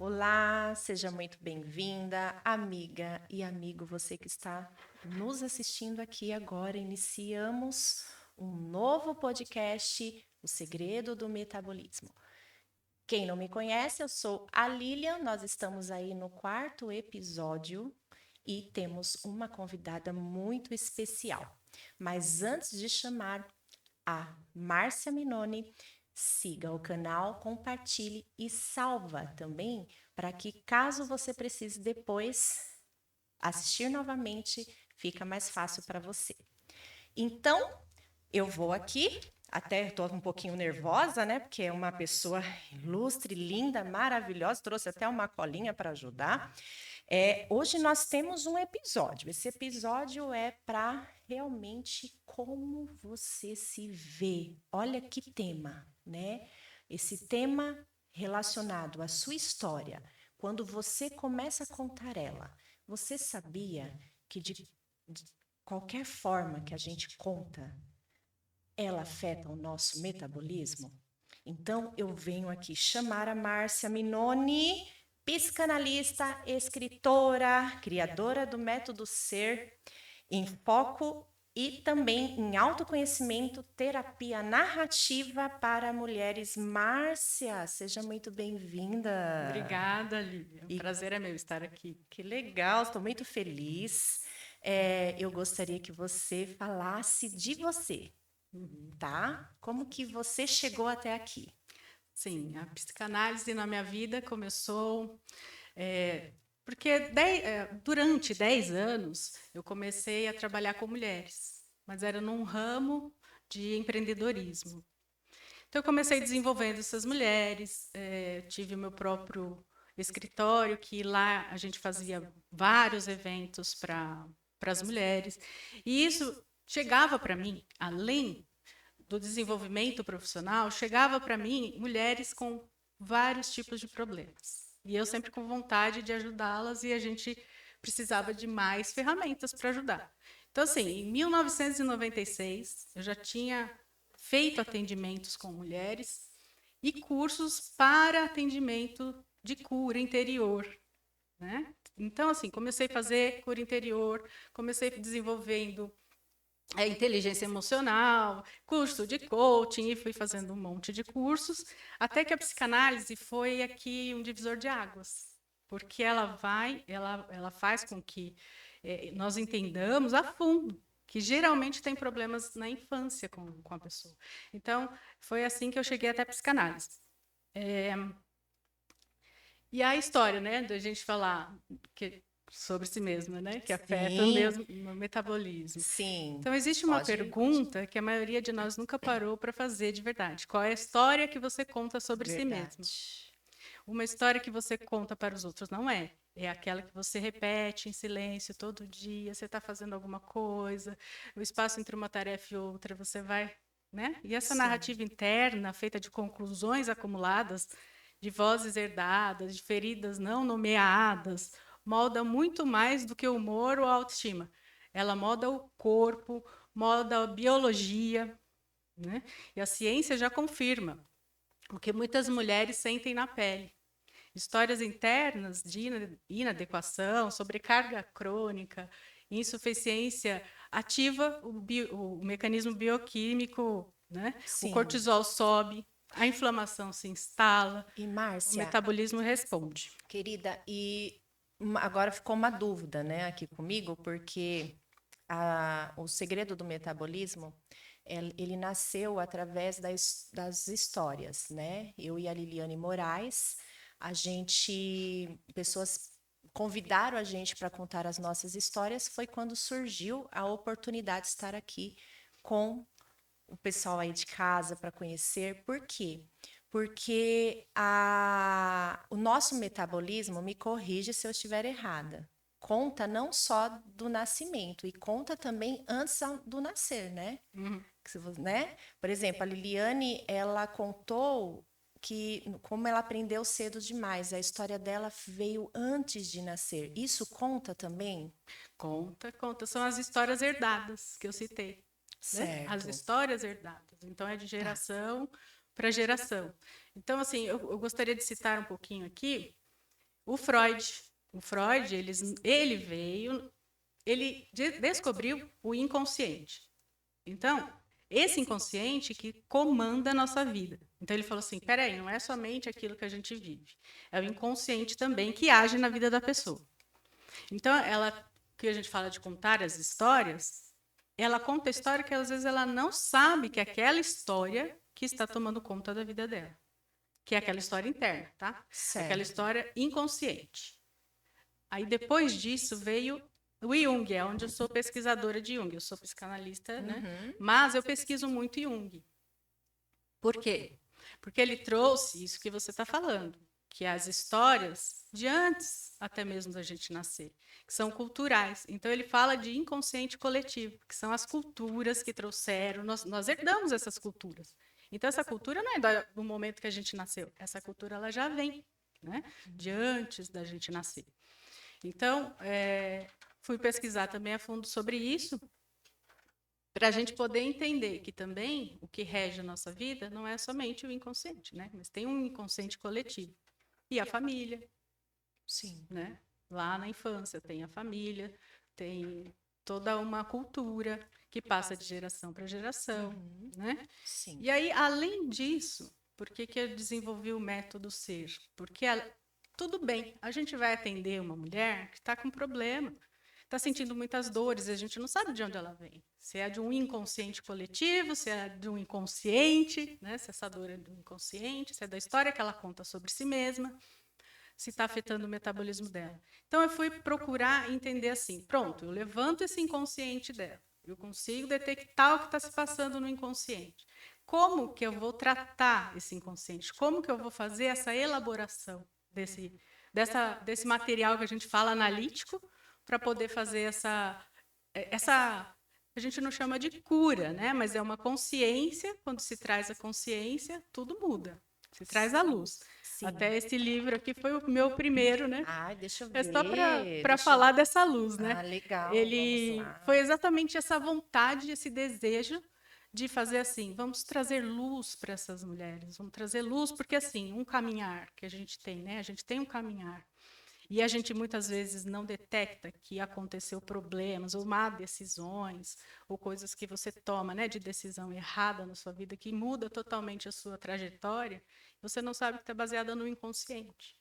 Olá, seja muito bem-vinda, amiga e amigo, você que está nos assistindo aqui agora. Iniciamos um novo podcast, O Segredo do Metabolismo. Quem não me conhece, eu sou a Lilian, nós estamos aí no quarto episódio e temos uma convidada muito especial. Mas antes de chamar a Márcia Minoni, siga o canal, compartilhe e salva também para que caso você precise depois assistir novamente, fica mais fácil para você. Então, eu vou aqui, até estou um pouquinho nervosa, né? Porque é uma pessoa ilustre, linda, maravilhosa, trouxe até uma colinha para ajudar. Hoje nós temos um episódio. Esse episódio é para realmente como você se vê. Olha que tema, né? Esse tema relacionado à sua história. Quando você começa a contar ela, você sabia que de qualquer forma que a gente conta, ela afeta o nosso metabolismo? Então, eu venho aqui chamar a Márcia Minoni, psicanalista, escritora, criadora do método Ser, em foco e também em autoconhecimento, terapia narrativa para mulheres. Márcia, seja muito bem-vinda. Obrigada, Lívia. O E prazer é meu estar aqui. que legal, estou muito feliz. Eu gostaria que você falasse de você, tá? Como que você chegou até aqui? Sim, a psicanálise na minha vida começou porque durante 10 anos eu comecei a trabalhar com mulheres, mas era num ramo de empreendedorismo. Então eu comecei desenvolvendo essas mulheres, tive o meu próprio escritório, que lá a gente fazia vários eventos para as mulheres, e isso chegava para mim, além do desenvolvimento profissional, chegava para mim mulheres com vários tipos de problemas. E eu sempre com vontade de ajudá-las e a gente precisava de mais ferramentas para ajudar. Então, assim, em 1996, eu já tinha feito atendimentos com mulheres e cursos para atendimento de cura interior, né? Então, assim, comecei a fazer cura interior, comecei desenvolvendo inteligência emocional, curso de coaching, e fui fazendo um monte de cursos, até que a psicanálise foi aqui um divisor de águas, porque ela faz com que nós entendamos a fundo que geralmente tem problemas na infância com a pessoa. Então, foi assim que eu cheguei até a psicanálise. É, e a história, né, da gente falar sobre si mesma, né, que afeta o Sim, meu metabolismo. sim, Então, existe uma pode. pergunta que a maioria de nós nunca parou para fazer de verdade. Qual é a história que você conta sobre si mesmo? Verdade. Uma história que você conta para os outros não é. É aquela que você repete em silêncio todo dia, você está fazendo alguma coisa, o espaço entre uma tarefa e outra, você vai. Né? E essa Sim. narrativa interna, feita de conclusões acumuladas, de vozes herdadas, de feridas não nomeadas, molda muito mais do que o humor ou a autoestima. Ela molda o corpo, molda a biologia, né? E a ciência já confirma o que muitas mulheres sentem na pele. Histórias internas de inadequação, sobrecarga crônica, insuficiência ativa o mecanismo bioquímico, né? O Sim. cortisol sobe, a inflamação se instala, E o Márcia, metabolismo responde. querida, agora ficou uma dúvida, né, aqui comigo, porque o segredo do metabolismo, ele nasceu através das histórias, né? Eu e a Liliane Moraes, pessoas convidaram a gente para contar as nossas histórias, foi quando surgiu a oportunidade de estar aqui com o pessoal aí de casa para conhecer. Por quê? Porque o nosso metabolismo, me corrige se eu estiver errada, conta não só do nascimento, e conta também antes do nascer, né? Uhum. Né? Por exemplo, a Liliane, ela contou que como ela aprendeu cedo demais, a história dela veio antes de nascer. Isso conta também? Conta, conta. São as histórias herdadas que eu citei, né? As Certo. histórias herdadas. Então, é de Tá. geração para geração. Então, assim, eu gostaria de citar um pouquinho aqui. O Freud, ele descobriu o inconsciente. Então, esse inconsciente que comanda a nossa vida. Então, ele falou assim, peraí, não é somente aquilo que a gente vive, é o inconsciente também que age na vida da pessoa. Então, que a gente fala de contar as histórias, ela conta a história que às vezes ela não sabe que é aquela história que está tomando conta da vida dela. Que é aquela história interna, tá? Certo. Aquela história inconsciente. Aí depois disso veio o Jung, é onde eu sou pesquisadora de Jung. Eu sou psicanalista, né? Mas eu pesquiso muito Jung. Por quê? Porque ele trouxe isso que você está falando, que as histórias de antes, até mesmo da gente nascer, que são culturais. Então, ele fala de inconsciente coletivo, que são as culturas que trouxeram, nós herdamos essas culturas. Então, essa cultura não é do momento que a gente nasceu, essa cultura ela já vem, né, de antes da gente nascer. Então, fui pesquisar também a fundo sobre isso, para a gente poder entender que também o que rege a nossa vida não é somente o inconsciente, né? Mas tem um inconsciente coletivo. E a família. Sim. Né? Lá na infância tem a família, tem toda uma cultura que passa de geração para geração. Né? Sim. E aí, além disso, por que eu desenvolvi o método SER? Porque tudo bem, a gente vai atender uma mulher que está com problema, está sentindo muitas dores, e a gente não sabe de onde ela vem. Se é de um inconsciente coletivo, se é de um inconsciente, né? Se essa dor é do inconsciente, se é da história que ela conta sobre si mesma, se está afetando o metabolismo dela. Então, eu fui procurar entender assim, pronto, eu levanto esse inconsciente dela, eu consigo detectar o que está se passando no inconsciente. Como que eu vou tratar esse inconsciente? Como que eu vou fazer essa elaboração desse material que a gente fala analítico para poder fazer essa a gente não chama de cura, né? Mas é uma consciência. Quando se traz a consciência, tudo muda. Se traz a luz. Sim. Até esse livro aqui foi o meu primeiro, né? Ah, deixa eu ver. É só para falar dessa luz, né? Ah, legal. Ele Vamos lá. foi exatamente essa vontade, esse desejo de fazer assim, vamos trazer luz para essas mulheres, vamos trazer luz, porque assim, um caminhar que a gente tem, né? A gente tem um caminhar. E a gente muitas vezes não detecta que aconteceu problemas, ou má decisões, ou coisas que você toma, né, de decisão errada na sua vida, que muda totalmente a sua trajetória, você não sabe que está baseada no inconsciente.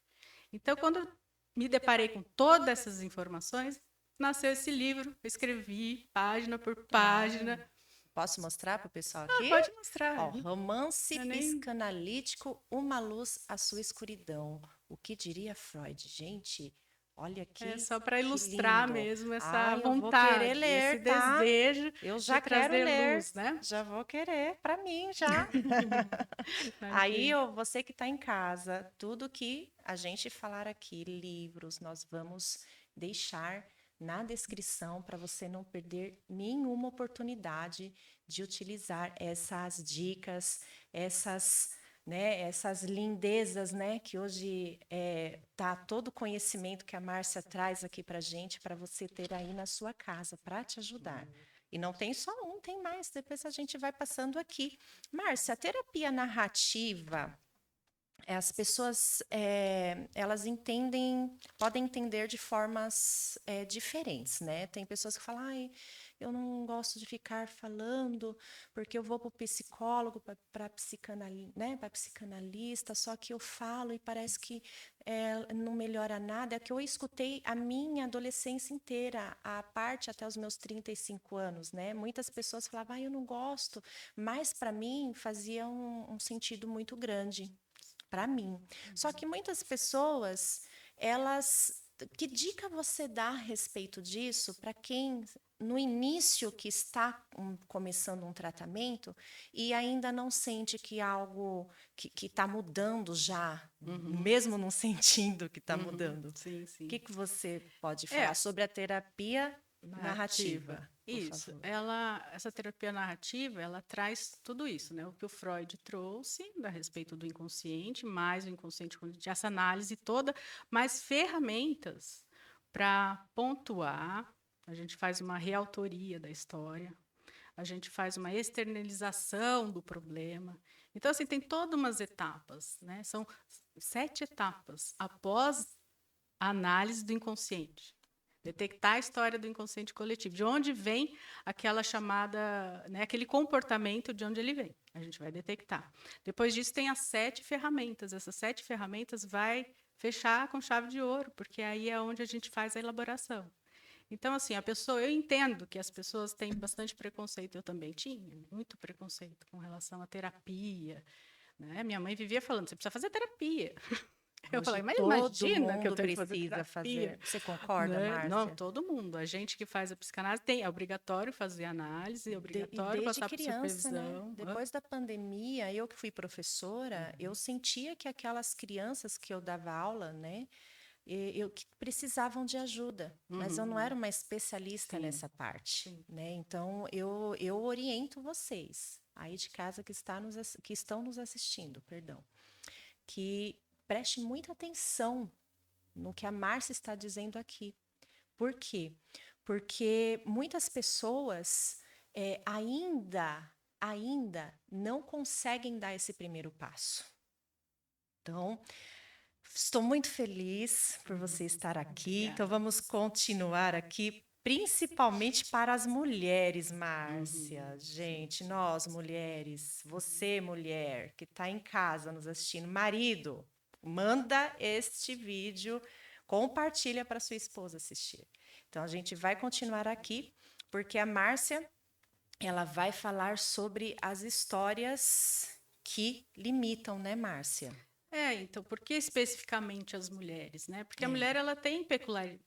Então, quando eu me deparei com todas essas informações, nasceu esse livro, eu escrevi página por página. Posso mostrar para o pessoal aqui? Pode mostrar. Ó, romance psicanalítico, uma luz à sua escuridão. O que diria Freud? Gente, olha aqui. É só para ilustrar mesmo essa vontade, eu vou querer ler, esse tá? desejo Eu já de quero trazer ler, luz, né? já vou querer para mim já. Aí, você que está em casa, tudo que a gente falar aqui, livros, nós vamos deixar na descrição para você não perder nenhuma oportunidade de utilizar essas dicas, essas lindezas, né, que hoje tá todo o conhecimento que a Márcia traz aqui para gente, para você ter aí na sua casa, para te ajudar. E não tem só um, tem mais. Depois a gente vai passando aqui. Márcia, a terapia narrativa, as pessoas elas podem entender de formas diferentes, né? Tem pessoas que falam, ai, eu não gosto de ficar falando porque eu vou para o psicólogo, para psicanalista, só que eu falo e parece que não melhora nada. É que eu escutei a minha adolescência inteira, a parte até os meus 35 anos, né? Muitas pessoas falavam, ai, eu não gosto, mas para mim fazia um sentido muito grande. Para mim. Só que muitas pessoas, que dica você dá a respeito disso para quem no início que está começando um tratamento e ainda não sente que algo que está mudando já, mesmo não sentindo que está mudando? Sim, sim. O que você pode falar sobre a terapia narrativa? Isso, essa terapia narrativa, ela traz tudo isso, né? O que o Freud trouxe a respeito do inconsciente, mais o inconsciente, essa análise toda, mais ferramentas para pontuar. A gente faz uma reautoria da história, a gente faz uma externalização do problema. Então, assim, tem todas umas etapas, né? São 7 etapas após a análise do inconsciente. Detectar a história do inconsciente coletivo, de onde vem aquela chamada, né, aquele comportamento, de onde ele vem. A gente vai detectar. Depois disso, tem as 7 ferramentas. Essas 7 ferramentas vai fechar com chave de ouro, porque aí é onde a gente faz a elaboração. Então, assim, eu entendo que as pessoas têm bastante preconceito, eu também tinha, muito preconceito com relação à terapia, né? Minha mãe vivia falando, você precisa fazer terapia. Eu Hoje falei, mas todo imagina que eu mundo tenho que fazer precisa terapia. fazer. Você concorda, Né? Não, Márcia? todo mundo. A gente que faz a psicanálise é obrigatório fazer análise, é E obrigatório desde passar por criança, né? supervisão. Depois da pandemia, eu que fui professora, eu sentia que aquelas crianças que eu dava aula, né, que precisavam de ajuda, mas eu não era Uhum. uma especialista Sim, nessa parte, sim. né? Então eu oriento vocês aí de casa que estão nos assistindo, perdão, que preste muita atenção no que a Márcia está dizendo aqui. Por quê? Porque muitas pessoas ainda não conseguem dar esse primeiro passo. Então, estou muito feliz por você estar aqui. Obrigada. Então, vamos continuar aqui, principalmente para as mulheres, Márcia. Uhum. Gente, nós mulheres, você mulher que está em casa nos assistindo, marido, manda este vídeo, compartilha para sua esposa assistir. Então, a gente vai continuar aqui, porque a Márcia, ela vai falar sobre as histórias que limitam, né, Márcia? Então, por que especificamente as mulheres, né? Porque a É. mulher ela tem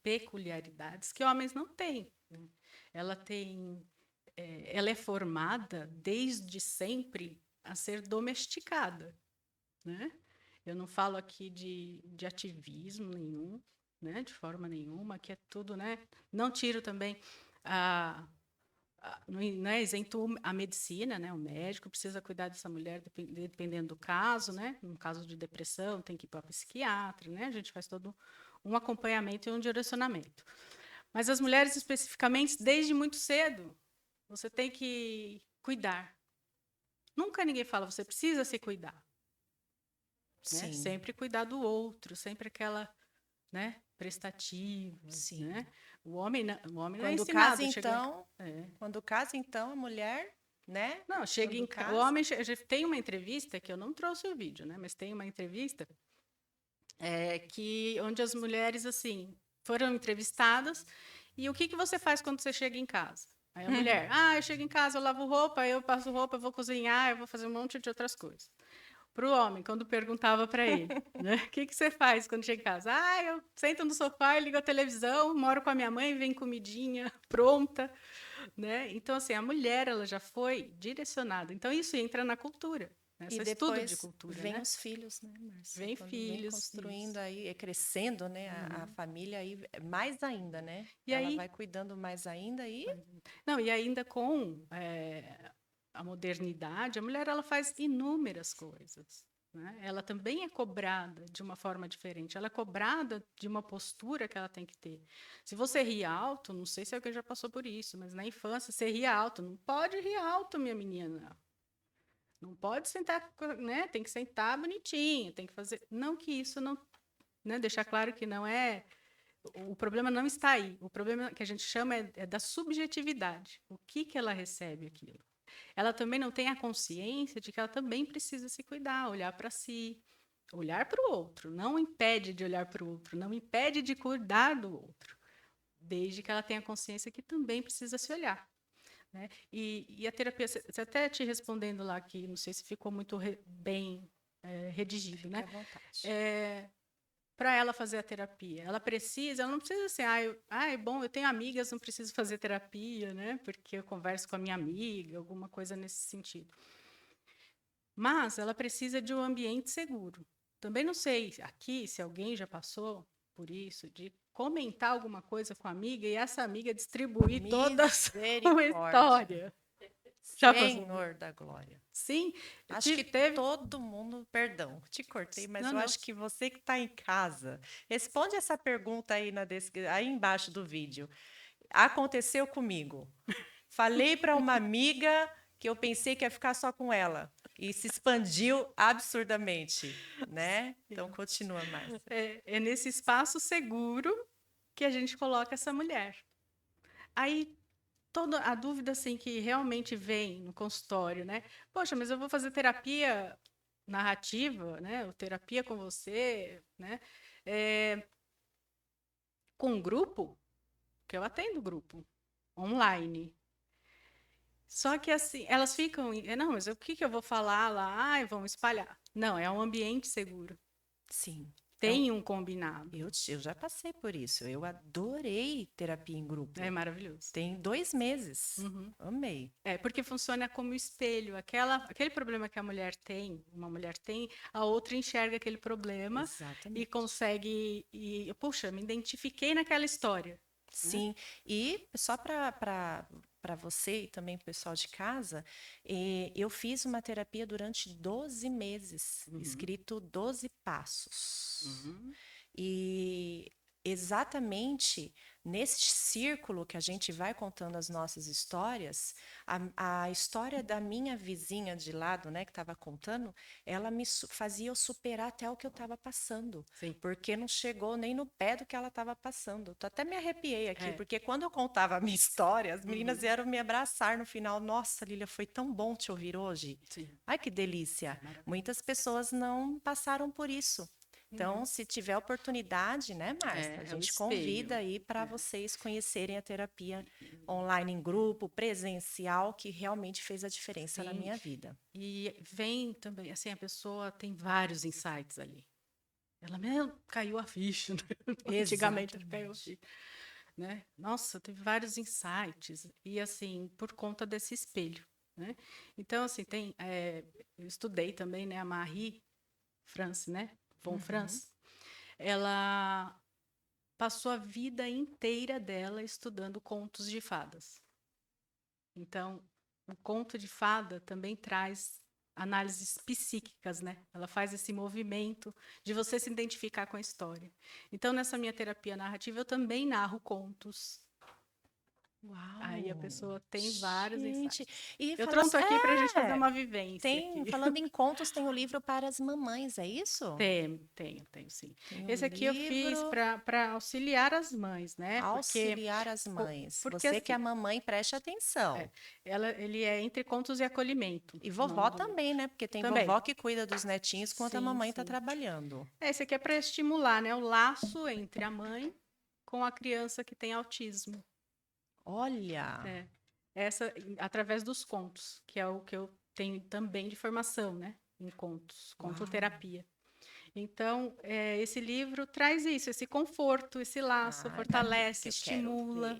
peculiaridades que homens não têm, né? Ela tem, ela é formada desde sempre a ser domesticada, né? Eu não falo aqui de ativismo nenhum, né? De forma nenhuma, que é tudo, né? Não tiro também a não é isento a medicina, né? O médico precisa cuidar dessa mulher dependendo do caso, né? No caso de depressão, tem que ir para psiquiatra, né? A gente faz todo um acompanhamento e um direcionamento. Mas as mulheres especificamente, desde muito cedo, você tem que cuidar. Nunca ninguém fala, você precisa se cuidar, né? Sim, Sempre cuidar do outro, sempre aquela, né, prestativa, sim. né? O homem não é Quando ensinado. casa, então, quando casa, então, a mulher, né? Não, chega Quando em casa. O casa, homem tem uma entrevista que eu não trouxe o vídeo, né? Mas tem uma entrevista que onde as mulheres assim foram entrevistadas e o que você faz quando você chega em casa? Aí a mulher, eu chego em casa, eu lavo roupa, eu passo roupa, eu vou cozinhar, eu vou fazer um monte de outras coisas. Para o homem, quando perguntava para ele, né? O que você faz quando chega em casa? Eu sento no sofá, ligo a televisão, moro com a minha mãe, vem comidinha pronta, né? Então, assim, a mulher ela já foi direcionada. Então, isso entra na cultura, né? e Esse estudo de depois cultura, vem né? os filhos, né, Márcia? Vem Quando vem filhos, construindo isso. aí, crescendo, né, a família aí, mais ainda, né? E Ela aí, vai cuidando mais ainda e não, e ainda com a modernidade, a mulher ela faz inúmeras coisas, né? Ela também é cobrada de uma forma diferente. Ela é cobrada de uma postura que ela tem que ter. Se você ri alto, não sei se alguém já passou por isso, mas na infância você ria alto. Não pode rir alto, minha menina. Não pode sentar, né? Tem que sentar bonitinho, tem que fazer. Não que isso não, né? Deixar claro que não é. O problema não está aí. O problema que a gente chama é da subjetividade. O que ela recebe aquilo? Ela também não tem a consciência de que ela também precisa se cuidar, olhar para si, olhar para o outro. Não impede de olhar para o outro, não impede de cuidar do outro, desde que ela tenha consciência que também precisa se olhar. Né? E a terapia, você até te respondendo lá que não sei se ficou muito bem redigido, fique né? à vontade. Para ela fazer a terapia, ela não precisa assim, bom, eu tenho amigas, não preciso fazer terapia, né? Porque eu converso com a minha amiga, alguma coisa nesse sentido. Mas ela precisa de um ambiente seguro. Também não sei aqui se alguém já passou por isso, de comentar alguma coisa com a amiga e essa amiga distribuir toda a sua Misericórdia. história. Já passou? Senhor da glória. Sim, Acho que teve. todo mundo, perdão, te cortei, mas Não, eu não. acho que você que está em casa, responde essa pergunta aí aí embaixo do vídeo. Aconteceu comigo. Falei para uma amiga que eu pensei que ia ficar só com ela. E se expandiu absurdamente, né? Então, continua, Márcia. É nesse espaço seguro que a gente coloca essa mulher. Aí, toda a dúvida assim que realmente vem no consultório, né? Poxa, mas eu vou fazer terapia narrativa, né? Ou terapia com você, né? É, com um grupo, que eu atendo grupo online. Só que assim, elas ficam, não, mas o que que eu vou falar lá? Ai, vão espalhar. Não, é um ambiente seguro. Sim. Tem um combinado. Eu já passei por isso. Eu adorei terapia em grupo. É maravilhoso. Tem 2 meses. Uhum. Amei. É, porque funciona como espelho. Aquele problema que a mulher tem, uma mulher tem, a outra enxerga aquele problema e Exatamente. consegue. Puxa, me identifiquei naquela história. Sim, e só para você e também para o pessoal de casa, eu fiz uma terapia durante 12 meses, escrito 12 passos. Uhum. E exatamente nesse círculo que a gente vai contando as nossas histórias, a história da minha vizinha de lado, né, que estava contando, ela fazia eu superar até o que eu estava passando, Sim. porque não chegou nem no pé do que ela estava passando. Tô até me arrepiei aqui, É. porque quando eu contava a minha história, as meninas vieram me abraçar no final. Nossa, Lília, foi tão bom te ouvir hoje. Sim. Ai, que delícia. Maravilha. Muitas pessoas não passaram por isso. Então, se tiver oportunidade, né, Márcia, a É o gente espelho. convida aí para vocês conhecerem a terapia online em grupo, presencial, que realmente fez a diferença na Sim. minha vida. E vem também, assim, a pessoa tem vários insights ali. Ela mesmo caiu a ficha, né? Antigamente caiu a ficha. Né? Nossa, teve vários insights. E assim, por conta desse espelho. Né? Então, assim, eu estudei também, né, a Marie France, né? Von France. Ela passou a vida inteira dela estudando contos de fadas. Então, o conto de fada também traz análises psíquicas, né? Ela faz esse movimento de você se identificar com a história. Então, nessa minha terapia narrativa, eu também narro contos. Uau! Aí a pessoa tem vários insights. E Eu trouxe aqui para a gente fazer uma vivência. Falando em contos, tem o livro para as mamães, é isso? Tenho, sim. Tem Esse aqui eu fiz para auxiliar as mães, né? Auxiliar as mães. Porque Você assim, que é a mamãe, preste atenção. ele é entre contos e acolhimento. E vovó também, né? Porque tem Também. vovó que cuida dos netinhos enquanto a mamãe está Sim. trabalhando. Esse aqui é para estimular, né, o laço entre a mãe com a criança que tem autismo. Olha! Essa através dos contos, que é o que eu tenho também de formação, né, em contos, contoterapia. Então, esse livro traz isso, esse conforto, esse laço, fortalece, estimula.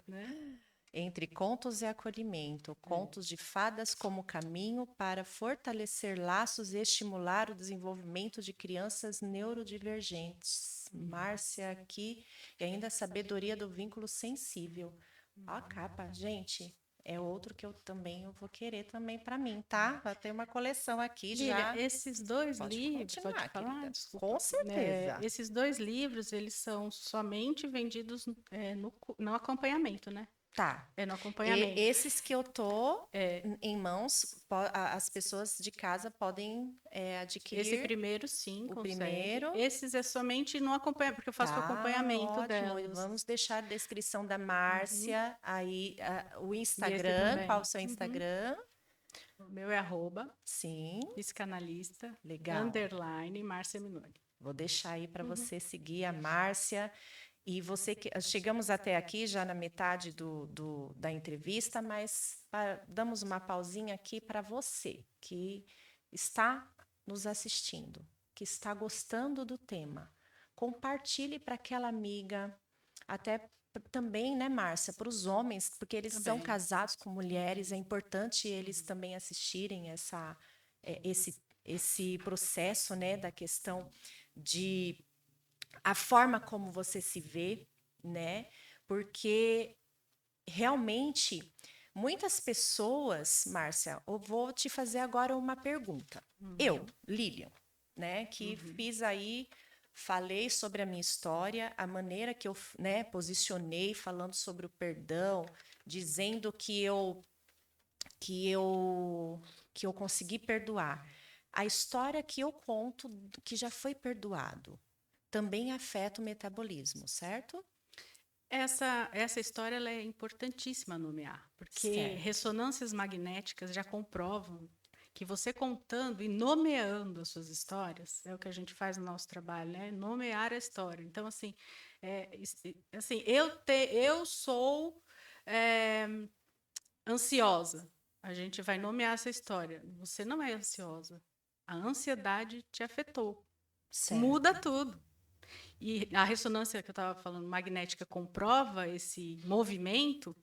Né? Entre contos e acolhimento, contos de fadas como caminho para fortalecer laços e estimular o desenvolvimento de crianças neurodivergentes. Márcia aqui, e ainda a sabedoria do vínculo sensível. Ó a capa, gente, é outro que eu vou querer também para mim, tá? Vai ter uma coleção aqui já. Lília, esses dois livros, pode falar? Querida. Desculpa. Com certeza. Esses dois livros, eles são somente vendidos no acompanhamento, né? Tá. No acompanhamento. Esses que eu tô em mãos, as pessoas de casa podem adquirir. Esse primeiro, sim, o consegue. primeiro. Esses é somente no acompanhamento, porque eu faço o acompanhamento delas. Vamos deixar a descrição da Márcia, aí o Instagram, qual o seu Instagram? O meu é @ Sim. psicanalista, Legal. _ Márcia Minori. Vou deixar aí para você seguir a Márcia. E você que chegamos até aqui já na metade da entrevista, mas damos uma pausinha aqui para você que está nos assistindo, que está gostando do tema. Compartilhe para aquela amiga, até também, né, Márcia, para os homens, porque eles são casados com mulheres, é importante eles também assistirem esse processo, né, da questão de a forma como você se vê, né? Porque realmente muitas pessoas, Márcia, eu vou te fazer agora uma pergunta. Eu, Lilian, né, que fiz aí, falei sobre a minha história, a maneira que eu, né, posicionei falando sobre o perdão, dizendo que eu que eu consegui perdoar. A história que eu conto que já foi perdoado também afeta o metabolismo, certo? Essa história ela é importantíssima nomear, porque Certo. ressonâncias magnéticas já comprovam que você contando e nomeando as suas histórias, é o que a gente faz no nosso trabalho, né? Nomear a história. Então, assim, assim eu sou é, ansiosa. A gente vai nomear essa história. Você não é ansiosa. A ansiedade te afetou. Muda Certo. tudo. E a ressonância que eu estava falando, magnética, comprova esse movimento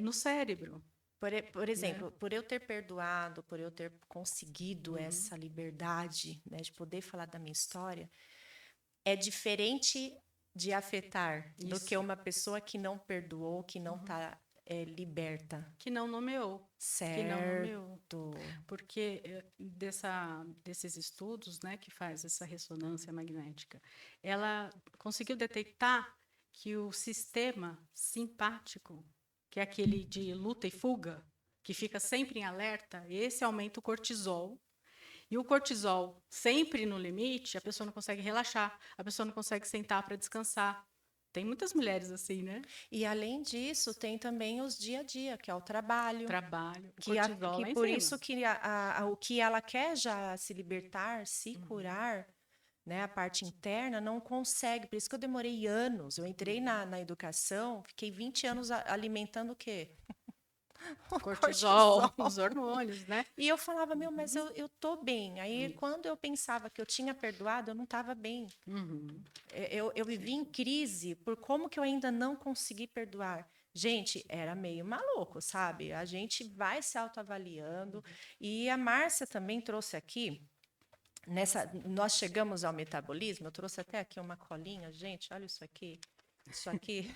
no cérebro, Por né? exemplo, por eu ter perdoado, por eu ter conseguido Uhum. essa liberdade, né, de poder falar da minha história, é diferente de afetar do que Isso. uma pessoa que não perdoou, que não Uhum. está liberta. Que não nomeou. Que não nomeou. Certo. Porque desses estudos, né, que faz essa ressonância magnética, ela conseguiu detectar que o sistema simpático, que é aquele de luta e fuga, que fica sempre em alerta, esse aumenta o cortisol. E o cortisol sempre no limite, a pessoa não consegue relaxar, a pessoa não consegue sentar para descansar. Tem muitas mulheres assim, né? E além disso, tem também os dia a dia, que é o trabalho, Trabalho, o que, cortisol que lá em por cima. isso que o que ela quer já se libertar, se curar, né, a parte interna, não consegue. Por isso que eu demorei anos. Eu entrei na educação, fiquei 20 anos alimentando o quê? O Cortisol, cortisol. os hormônios, né? E eu falava, meu, mas eu tô bem. Aí, Isso. quando eu pensava que eu tinha perdoado, eu não estava bem. Uhum. Eu vivi em crise por como que eu ainda não consegui perdoar. Gente, era meio maluco, sabe? A gente vai se autoavaliando. E a Márcia também trouxe aqui, nós chegamos ao metabolismo, eu trouxe até aqui uma colinha, gente, olha isso aqui. Isso aqui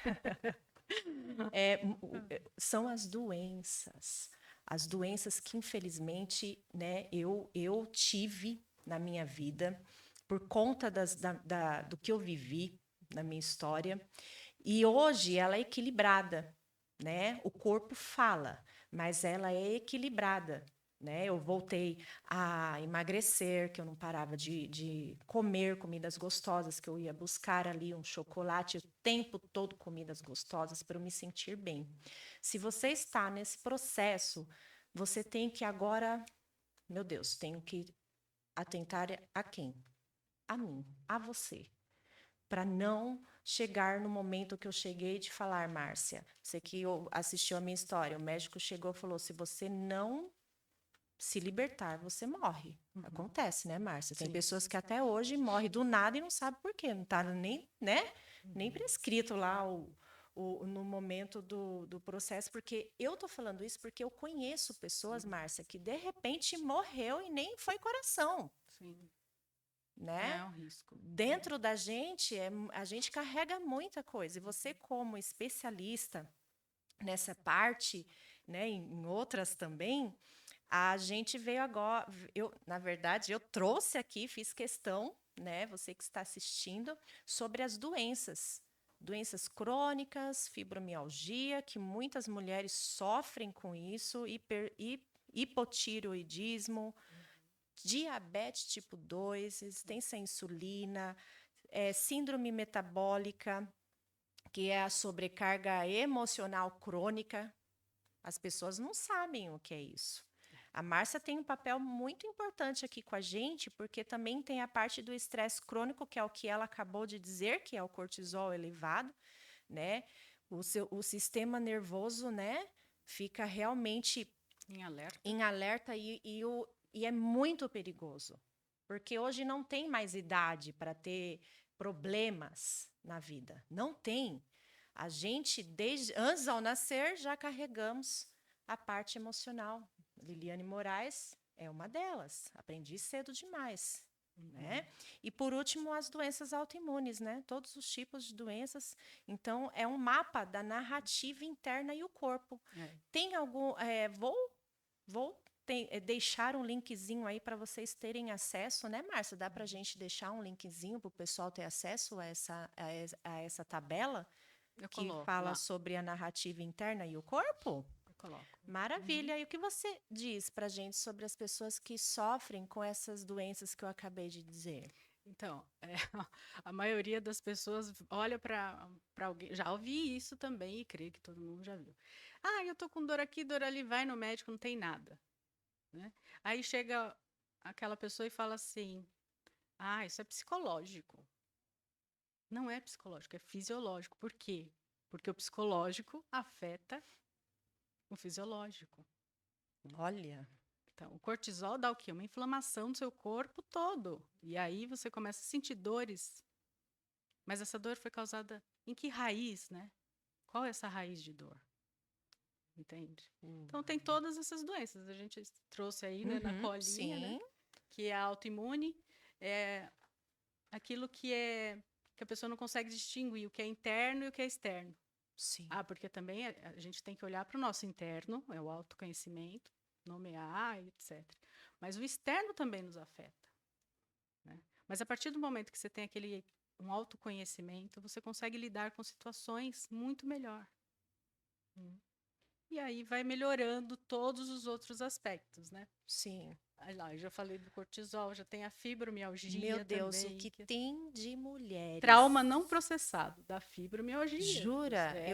são as doenças. As doenças que, infelizmente, né, eu tive na minha vida por conta do que eu vivi na minha história. E hoje ela é equilibrada, né? O corpo fala, mas ela é equilibrada. Né? Eu voltei a emagrecer, que eu não parava de comer comidas gostosas, que eu ia buscar ali um chocolate o tempo todo, comidas gostosas, para eu me sentir bem. Se você está nesse processo, você tem que agora, meu Deus, tenho que atentar a quem? A mim, a você, para não chegar no momento que eu cheguei de falar, Márcia, você que assistiu a minha história, o médico chegou e falou: se você não se libertar, você morre. Uhum. Acontece, né, Márcia? Tem Sim. pessoas que até hoje morrem do nada e não sabem por quê, não está nem, né, nem Uhum. prescrito lá no momento do processo, porque eu tô falando isso porque eu conheço pessoas, Márcia, que de repente morreu e nem foi coração, Sim. né? É um risco. Dentro da gente, a gente carrega muita coisa. E você, como especialista nessa parte, né, em outras também, a gente veio agora. Na verdade, eu trouxe aqui, fiz questão, né, você que está assistindo, sobre as doenças. Doenças crônicas, fibromialgia, que muitas mulheres sofrem com isso, hipotiroidismo, diabetes tipo 2, resistência à insulina, síndrome metabólica, que é a sobrecarga emocional crônica. As pessoas não sabem o que é isso. A Márcia tem um papel muito importante aqui com a gente, porque também tem a parte do estresse crônico, que é o que ela acabou de dizer, que é o cortisol elevado, né? O sistema nervoso, né, fica realmente Em alerta. em alerta e é muito perigoso, porque hoje não tem mais idade para ter problemas na vida. Não tem. A gente, desde antes ao nascer, já carregamos a parte emocional. Liliane Moraes é uma delas. Aprendi cedo demais. Né? E por último, as doenças autoimunes, né? Todos os tipos de doenças. Então, é um mapa da narrativa interna e o corpo. É. Tem algum. Vou deixar um linkzinho aí para vocês terem acesso, né, Márcia? Dá para a gente deixar um linkzinho para o pessoal ter acesso a essa tabela Eu que coloco fala lá. sobre a narrativa interna e o corpo? coloco. Maravilha. E o que você diz pra gente sobre as pessoas que sofrem com essas doenças que eu acabei de dizer? Então, a maioria das pessoas olha para alguém. Já ouvi isso também e creio que todo mundo já viu. Ah, eu tô com dor aqui, dor ali, vai no médico, não tem nada, né? Aí chega aquela pessoa e fala assim: ah, isso é psicológico. Não é psicológico, é fisiológico. Por quê? Porque o psicológico afeta o fisiológico. Olha, Então, o cortisol dá o quê? Uma inflamação do seu corpo todo. E aí você começa a sentir dores. Mas essa dor foi causada em que raiz, né? Qual é essa raiz de dor? Entende? Então, tem todas essas doenças. A gente trouxe aí, né, na colinha, né? sim, Que é autoimune, é aquilo que a pessoa não consegue distinguir o que é interno e o que é externo. sim. Ah, porque também a gente tem que olhar para o nosso interno, é o autoconhecimento, nomear, etc. Mas o externo também nos afeta, né? Mas a partir do momento que você tem um autoconhecimento, você consegue lidar com situações muito melhor. E aí vai melhorando todos os outros aspectos, né? Sim. Aí lá, eu já falei do cortisol, já tem a Meu fibromialgia Deus, o também, que que é tem de mulheres? trauma não processado da fibromialgia. Jura? É,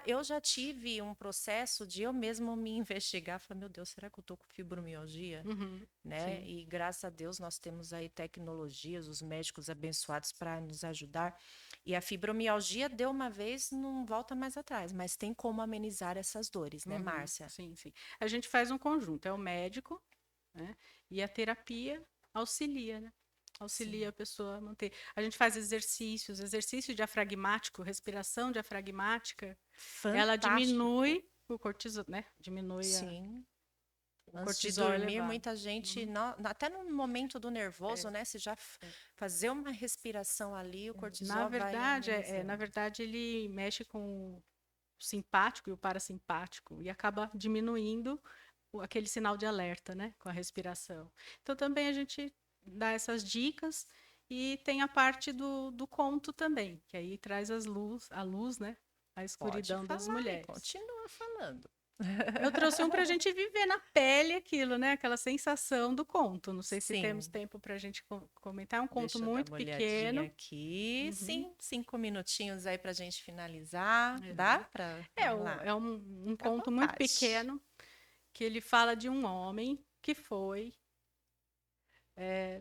Eu já tive um processo de eu mesma me investigar. Falei, meu Deus, será que eu tô com fibromialgia? Uhum, Né? sim. E graças a Deus nós temos aí tecnologias, os médicos abençoados para nos ajudar. E a fibromialgia deu uma vez, não volta mais atrás, mas tem como amenizar essas dores, né, Uhum, Márcia? sim, sim. A gente faz um conjunto, é o médico, né? E a terapia auxilia, né? Auxilia Sim. a pessoa a manter. A gente faz exercícios, exercício diafragmático, respiração diafragmática, ela Fantástico. diminui o cortisol, né? Diminui Sim. o Antes de cortisol dormir, elevado. muita gente, Uhum. até no momento do nervoso, É, né? Se já é. fazer uma respiração ali, o Na cortisol vai verdade, na amenizando. verdade, ele mexe com o simpático e o parasimpático e acaba diminuindo aquele sinal de alerta, né, com a respiração. Então também a gente dá essas dicas e tem a parte do conto também, que aí traz a luz, né, a Pode escuridão das falar e mulheres. continua falando. Eu trouxe um para a gente viver na pele aquilo, né, aquela sensação do conto. Não sei se temos Sim. tempo para a gente comentar. É um conto Deixa eu dar muito uma olhadinha pequeno. aqui. Uhum. Sim, 5 minutinhos aí para a gente finalizar. Dá É, para? Vamos lá. é um Fica à conto muito vontade. pequeno que ele fala de um homem que foi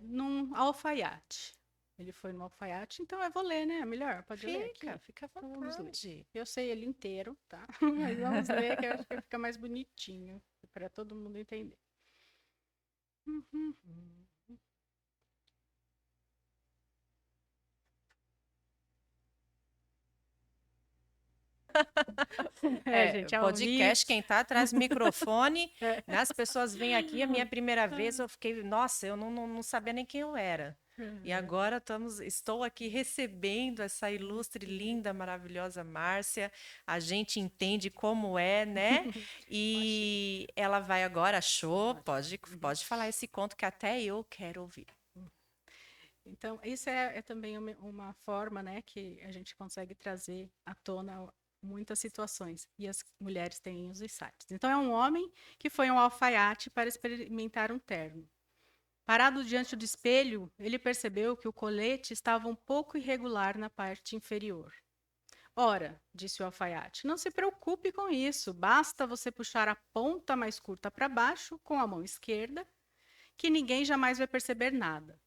num alfaiate. Ele foi num alfaiate, então eu vou ler, né? É melhor, pode ler aqui? Fica à Então vamos ler. vontade. Eu sei ele inteiro, tá? Mas vamos ler, que eu acho que fica mais bonitinho, para todo mundo entender. É, É, gente, ao vivo. podcast, quem tá atrás do microfone, É. né? As pessoas vêm aqui, a minha primeira vez eu fiquei, nossa, eu não sabia nem quem eu era. E agora estou aqui recebendo essa ilustre, linda, maravilhosa Márcia. A gente entende como é, né? Achei. E ela vai agora, show, Ótimo. pode falar esse conto que até eu quero ouvir. Então, isso é também uma forma, né, que a gente consegue trazer à tona muitas situações. E as mulheres têm os insights. Então, é um homem que foi a um alfaiate para experimentar um terno. Parado diante do espelho, ele percebeu que o colete estava um pouco irregular na parte inferior. Ora, disse o alfaiate, não se preocupe com isso, basta você puxar a ponta mais curta para baixo com a mão esquerda, que ninguém jamais vai perceber nada.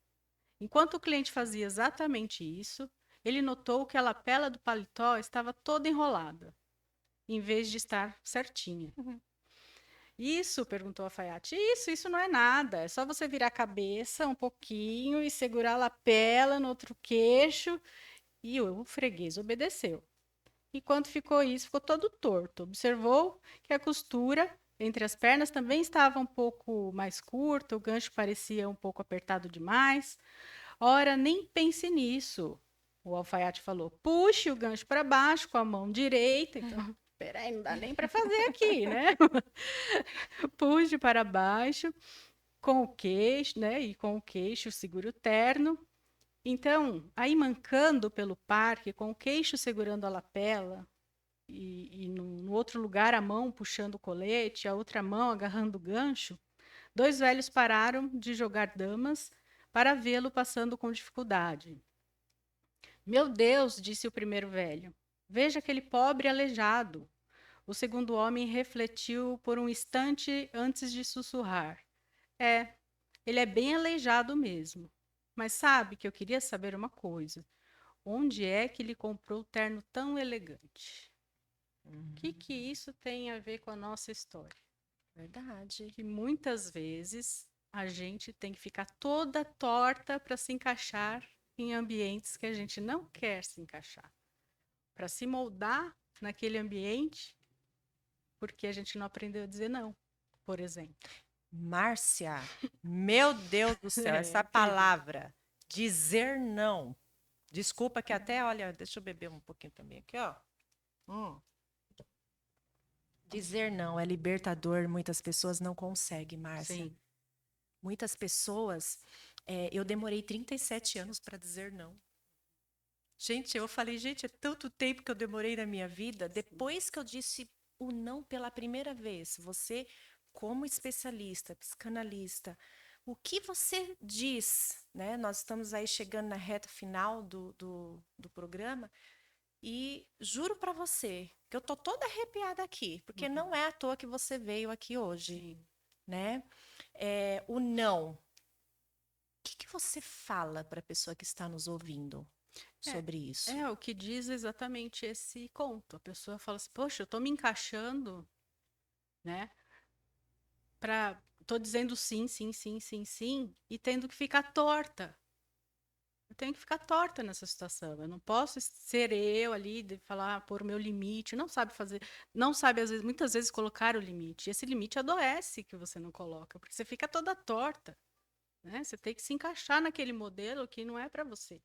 Enquanto o cliente fazia exatamente isso, ele notou que a lapela do paletó estava toda enrolada, em vez de estar certinha. Isso? Perguntou a alfaiate. Isso não é nada. É só você virar a cabeça um pouquinho e segurar a lapela no outro queixo. E o freguês obedeceu. E quando ficou isso, ficou todo torto. Observou que a costura entre as pernas também estava um pouco mais curta, o gancho parecia um pouco apertado demais. Ora, nem pense nisso, o alfaiate falou. Puxe o gancho para baixo com a mão direita. Então, peraí, não dá nem para fazer aqui, né? Puxe para baixo com o queixo, né? E com o queixo segura o terno. Então, aí mancando pelo parque, com o queixo segurando a lapela, e no outro lugar a mão puxando o colete, a outra mão agarrando o gancho, 2 velhos pararam de jogar damas para vê-lo passando com dificuldade. Meu Deus, disse o primeiro velho, veja aquele pobre aleijado. O segundo homem refletiu por um instante antes de sussurrar. É, ele é bem aleijado mesmo. Mas sabe que eu queria saber uma coisa. Onde é que ele comprou o terno tão elegante? O que isso tem a ver com a nossa história? Verdade. Que muitas vezes a gente tem que ficar toda torta para se encaixar em ambientes que a gente não quer se encaixar. Para se moldar naquele ambiente, porque a gente não aprendeu a dizer não, por exemplo. Márcia, meu Deus do céu, essa palavra, dizer não. Desculpa que até, olha, deixa eu beber um pouquinho também aqui, ó. Dizer não é libertador, muitas pessoas não conseguem, Márcia. Sim. Muitas pessoas, eu demorei 37 anos para dizer não. Gente, eu falei, gente, é tanto tempo que eu demorei na minha vida. Depois que eu disse o não pela primeira vez, você, como especialista, psicanalista, o que você diz, né? Nós estamos aí chegando na reta final do programa e juro para você que eu tô toda arrepiada aqui, porque não é à toa que você veio aqui hoje, Sim. né? O não. O que você fala para a pessoa que está nos ouvindo sobre isso? É o que diz exatamente esse conto. A pessoa fala assim: poxa, eu estou me encaixando, né? Tô dizendo sim, sim, sim, sim, sim, e tendo que ficar torta. Eu tenho que ficar torta nessa situação. Eu não posso ser eu ali de falar, pôr o meu limite. Não sabe fazer, não sabe, às vezes, muitas vezes, colocar o limite. E esse limite adoece que você não coloca, porque você fica toda torta. Né? Você tem que se encaixar naquele modelo que não é para você.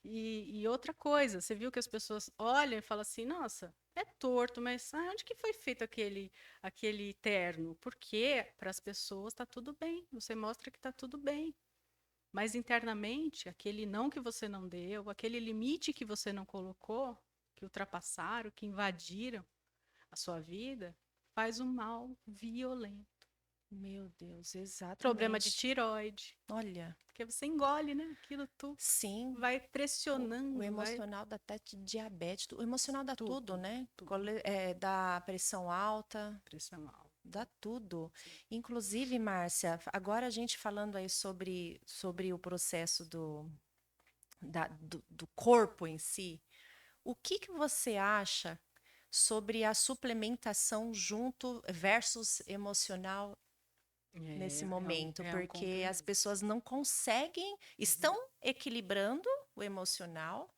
E outra coisa, você viu que as pessoas olham e falam assim, nossa, é torto, mas onde que foi feito aquele terno? Porque para as pessoas está tudo bem, você mostra que está tudo bem. Mas internamente, aquele não que você não deu, aquele limite que você não colocou, que ultrapassaram, que invadiram a sua vida, faz um mal violento. Meu Deus, exatamente. Problema de tireoide. Olha. Porque você engole, né? Aquilo tudo. Sim. Vai pressionando. O emocional dá até diabetes. O emocional dá tudo, né? Tudo. Dá pressão alta. Pressão alta. Dá tudo. Inclusive, Márcia, agora a gente falando aí sobre o processo do corpo em si, o que você acha sobre a suplementação junto versus emocional nesse momento? Porque as pessoas não conseguem, estão equilibrando o emocional.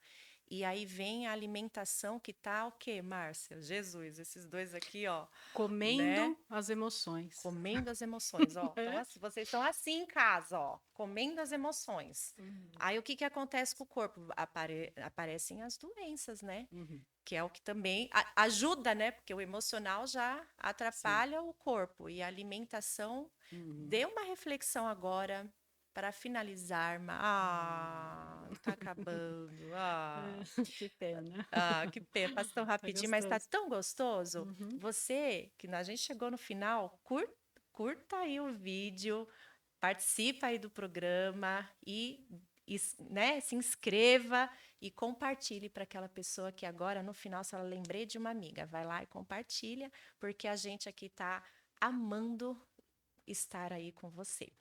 E aí vem a alimentação que tá o quê, Márcia? Jesus, esses dois aqui, ó. Comendo né? as emoções. Comendo as emoções, ó. Então, assim, vocês estão assim em casa, ó. Comendo as emoções. Aí o que acontece com o corpo? Aparecem as doenças, né? Que é o que também ajuda, né? Porque o emocional já atrapalha o corpo. E a alimentação. Dê uma reflexão agora para finalizar. Tá acabando. Que pena. Que pena. Passa tão rapidinho, mas tá tão gostoso. Você, que a gente chegou no final, curta aí o vídeo, participa aí do programa né, se inscreva e compartilhe para aquela pessoa que agora, no final, se ela lembrei de uma amiga, vai lá e compartilha, porque a gente aqui tá amando estar aí com você.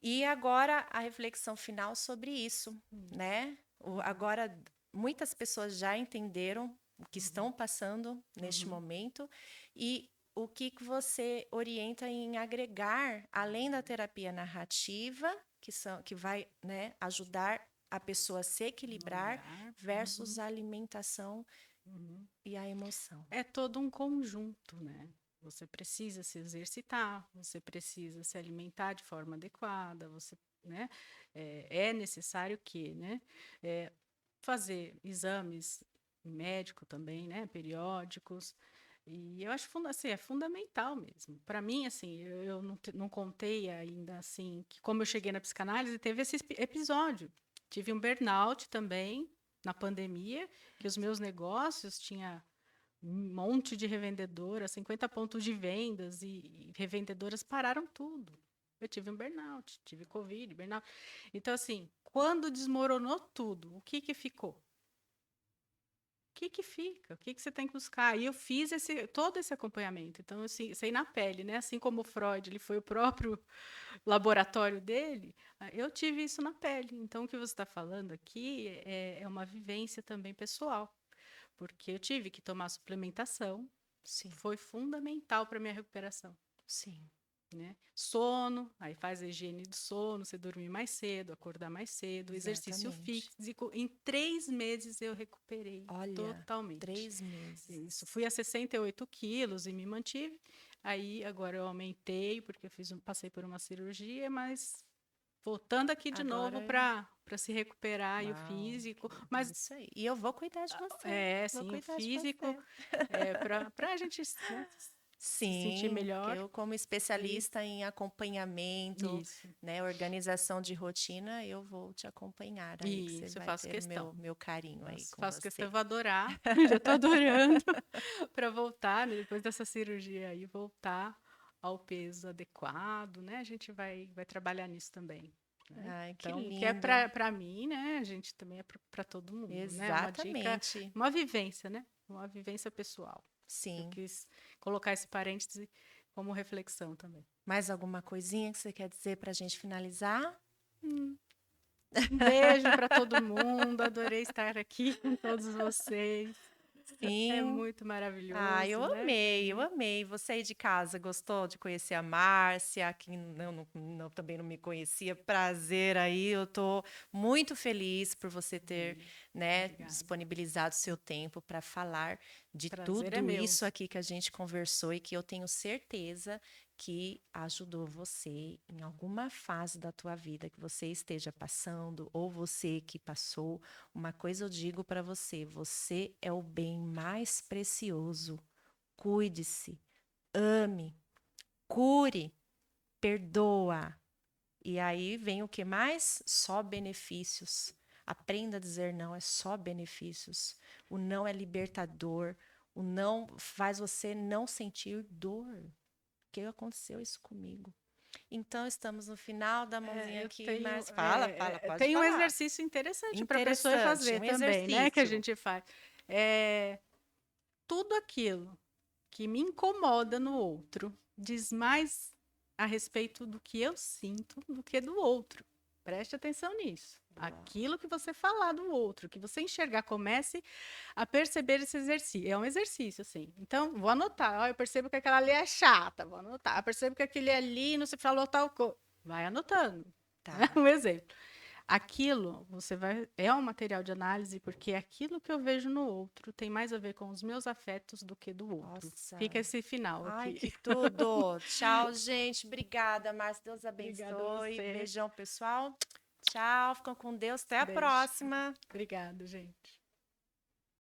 E agora a reflexão final sobre isso, né? Agora muitas pessoas já entenderam o que estão passando neste momento e o que você orienta em agregar, além da terapia narrativa, que vai, né, ajudar a pessoa a se equilibrar, versus a alimentação e a emoção. É todo um conjunto, né? Você precisa se exercitar, você precisa se alimentar de forma adequada, né? É necessário que, né? Fazer exames médicos também, né? Periódicos. E eu acho assim, é fundamental mesmo. Para mim, assim, eu não contei ainda assim que como eu cheguei na psicanálise, teve esse episódio. Tive um burnout também na pandemia, que os meus negócios tinha um monte de revendedora, 50 pontos de vendas e revendedoras pararam tudo. Eu tive um burnout, tive Covid, burnout. Então, assim, quando desmoronou tudo, o que que ficou? O que que fica? O que que você tem que buscar? E eu fiz todo esse acompanhamento. Então, assim, sei na pele, né? Assim como o Freud, ele foi o próprio laboratório dele, eu tive isso na pele. Então, o que você está falando aqui é uma vivência também pessoal, porque eu tive que tomar suplementação, Sim, foi fundamental para minha recuperação. sim. Né? Sono, aí faz a higiene do sono, você dormir mais cedo, acordar mais cedo, exercício Exatamente. físico. Em 3 meses eu recuperei Olha, totalmente. 3 meses. Isso, fui a 68 quilos e me mantive. Aí agora eu aumentei, porque eu passei por uma cirurgia, mas voltando aqui de novo Agora, para se recuperar e o uau, físico. que Mas isso aí. E eu vou cuidar de você. Vou sim, o cuidar de físico você. para a gente, né, se sentir Sim, que melhor. eu, como E especialista em acompanhamento, isso. né, organização de rotina, eu vou te acompanhar aí, que você Isso, eu vai faço ter questão. meu carinho aí com Faço questão, eu você. vou adorar. Já estou adorando para voltar, né, depois dessa cirurgia aí, voltar ao peso adequado, né? A gente vai trabalhar nisso também. Né? Ai, que Então, o que é lindo. para mim, né? A gente também é para todo mundo, né? Uma dica, Exatamente. uma vivência, né? Uma vivência pessoal. Eu Sim. quis colocar esse parêntese como reflexão também. Mais alguma coisinha que você quer dizer para a gente finalizar? Um beijo para todo mundo. Adorei estar aqui com todos vocês. É Sim. muito Ah, eu maravilhoso, né? amei, eu amei. Você aí de casa gostou de conhecer a Márcia, que também não me conhecia. Prazer aí, eu tô muito feliz por você ter, né, Obrigada. disponibilizado seu tempo para falar de Prazer é tudo meu. isso aqui que a gente conversou e que eu tenho certeza que ajudou você em alguma fase da tua vida que você esteja passando ou você que passou. Uma coisa eu digo para você: você é o bem mais precioso. Cuide-se, ame, cure, perdoa. E aí vem o que mais? Só benefícios. Aprenda a dizer não, é só benefícios. O não é libertador. O não faz você não sentir dor. Que aconteceu isso comigo. Então, estamos no final da mãozinha Eu aqui, tenho, mas fala, pode tem um falar. exercício interessante para a pessoa Interessante, fazer um também, né? Que a exercício. gente faz. É, tudo aquilo que me incomoda no outro diz mais a respeito do que eu sinto do que do outro. Preste atenção nisso. Aquilo que você falar do outro, que você enxergar, comece a perceber esse exercício. É um exercício, assim. Então, vou anotar. Ó, eu percebo que aquela ali é chata, vou anotar. Eu percebo que aquele ali não se falou tal coisa. Vai anotando. Né? Tá. Um exemplo. Aquilo você vai é um material de análise porque aquilo que eu vejo no outro tem mais a ver com os meus afetos do que do outro. Nossa. Fica esse final Ai, aqui. que tudo. Tchau, gente. Obrigada, Márcia. Deus Obrigada a abençoe. você. Beijão, pessoal. Tchau. Ficam com Deus. Até a Beijo. próxima. Obrigada, gente.